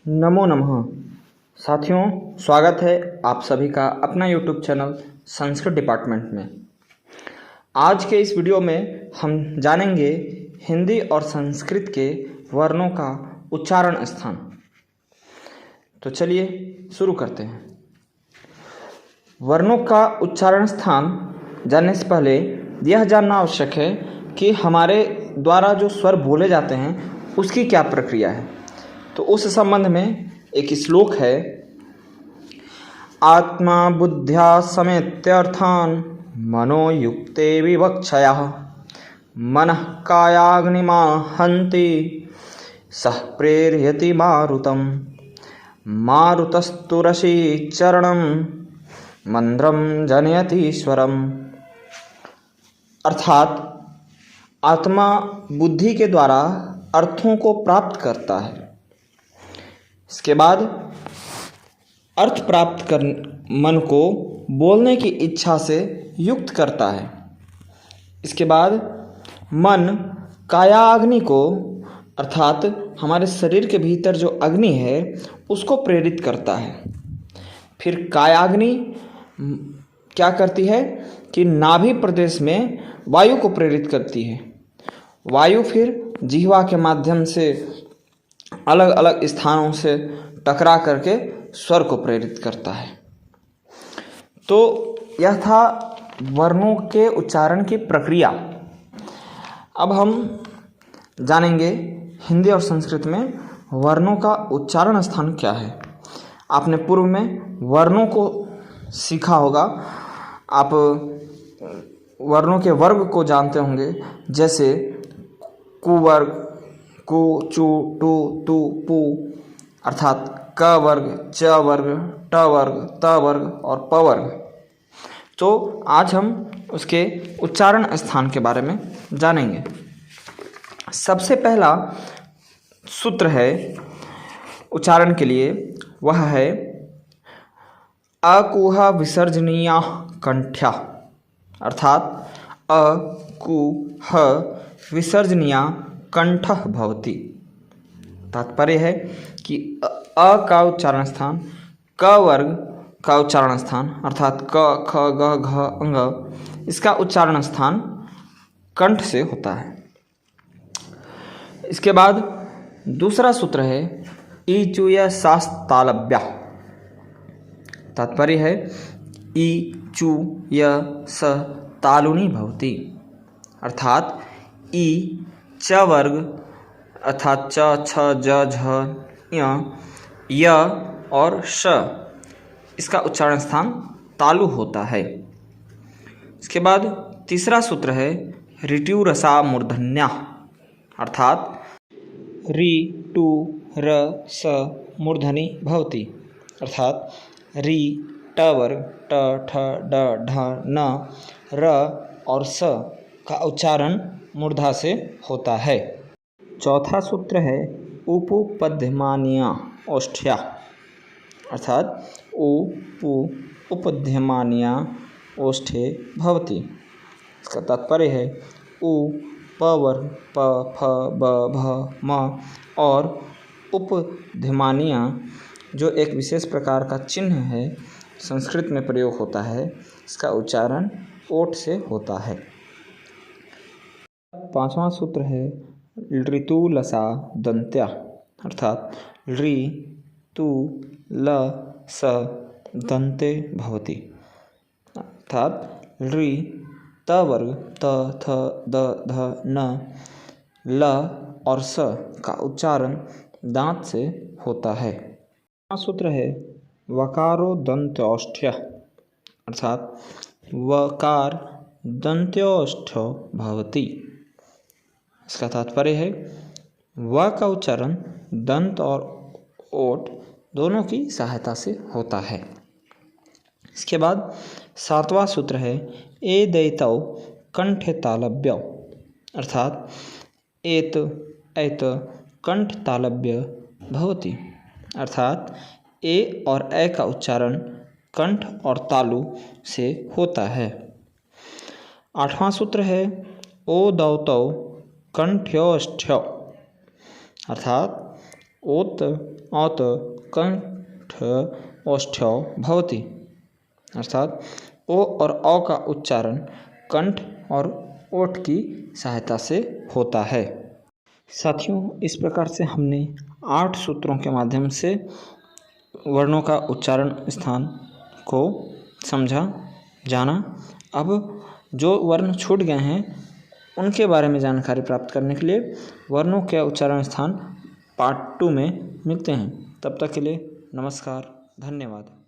नमो नमः। साथियों, स्वागत है आप सभी का अपना यूट्यूब चैनल संस्कृत डिपार्टमेंट में। आज के इस वीडियो में हम जानेंगे हिंदी और संस्कृत के वर्णों का उच्चारण स्थान। तो चलिए शुरू करते हैं। वर्णों का उच्चारण स्थान जानने से पहले यह जानना आवश्यक है कि हमारे द्वारा जो स्वर बोले जाते हैं उसकी क्या प्रक्रिया है। तो उस संबंध में एक श्लोक है, आत्मा बुद्ध्या समेत्यर्थान मनोयुक्ते विवक्षया मनः कायाग्निमा हन्ति सः प्रेरयति मारुतं मारुतस्तुरसी चरणं मंद्रम जनयति स्वरम। अर्थात आत्मा बुद्धि के द्वारा अर्थों को प्राप्त करता है, इसके बाद अर्थ प्राप्त कर मन को बोलने की इच्छा से युक्त करता है। इसके बाद मन कायाग्नि को अर्थात हमारे शरीर के भीतर जो अग्नि है उसको प्रेरित करता है। फिर कायाग्नि क्या करती है कि नाभि प्रदेश में वायु को प्रेरित करती है। वायु फिर जिह्वा के माध्यम से अलग अलग स्थानों से टकरा करके स्वर को प्रेरित करता है। तो यह था वर्णों के उच्चारण की प्रक्रिया। अब हम जानेंगे हिंदी और संस्कृत में वर्णों का उच्चारण स्थान क्या है। आपने पूर्व में वर्णों को सीखा होगा, आप वर्णों के वर्ग को जानते होंगे, जैसे कुवर्ग, कु, चु, टु, तु, पु, अर्थात क वर्ग, च वर्ग, ट वर्ग, त वर्ग और प वर्ग। तो आज हम उसके उच्चारण स्थान के बारे में जानेंगे। सबसे पहला सूत्र है उच्चारण के लिए, वह है अकुह विसर्जनीया कंठ्या, अर्थात अकुह विसर्जनीया कंठः भवति। तात्पर्य है कि अ का उच्चारण स्थान, क वर्ग का उच्चारण स्थान अर्थात क, ख, ग, घ, अंग, इसका उच्चारण स्थान कंठ से होता है। इसके बाद दूसरा सूत्र है ई चूय सास तालव्या। तात्पर्य है ई चू य स तालुनी भवति, अर्थात ई च वर्ग अर्थात च, छ, ज, झ, य और श, इसका उच्चारण स्थान तालु होता है। इसके बाद तीसरा सूत्र है ऋटु रसा मूर्धन्या, अर्थात रि टू र स मूर्धनि भवति, अर्थात रि ट वर्ग ट, ठ, ड, ढ, न, र और स का उच्चारण मूर्धा से होता है। चौथा सूत्र है उपपद्यमानीय ओष्ठ्या, अर्थात उपु उपद्यमानीय ओष्ठे भवति। इसका तात्पर्य है उ प वर्ग प, फ, ब, भ, म और उपद्यमानीय जो एक विशेष प्रकार का चिन्ह है संस्कृत में प्रयोग होता है, इसका उच्चारण ओठ से होता है। पांचवा सूत्र है ऋतु लसा दंत्या, अर्थात ऋ तु ल स दंते भवति, अर्थात ऋ त वर्ग त, थ, द, ध, न, ल और स का उच्चारण दांत से होता है। सूत्र है वकारो दंत्योष्ठ्य, अर्थात वकार दंत्योष्ठ भवति। इसका तात्पर्य है व का उच्चारण दंत और ओठ दोनों की सहायता से होता है। इसके बाद सातवां सूत्र है ए दैतौ कंठ तालव्य, अर्थात एत ऐत कंठ तालव्य भवति, अर्थात ए और ए का उच्चारण कंठ और तालु से होता है। आठवां सूत्र है ओ दौतौ कंठ्योष्ठ्य, अर्थात ओत औत कंठ ओष्ठ्यौ भवति, अर्थात ओ और औ का उच्चारण कंठ और ओठ की सहायता से होता है। साथियों, इस प्रकार से हमने 8 सूत्रों के माध्यम से वर्णों का उच्चारण स्थान को समझा, जाना। अब जो वर्ण छूट गए हैं उनके बारे में जानकारी प्राप्त करने के लिए वर्णों के उच्चारण स्थान पार्ट 2 में मिलते हैं। तब तक के लिए नमस्कार, धन्यवाद।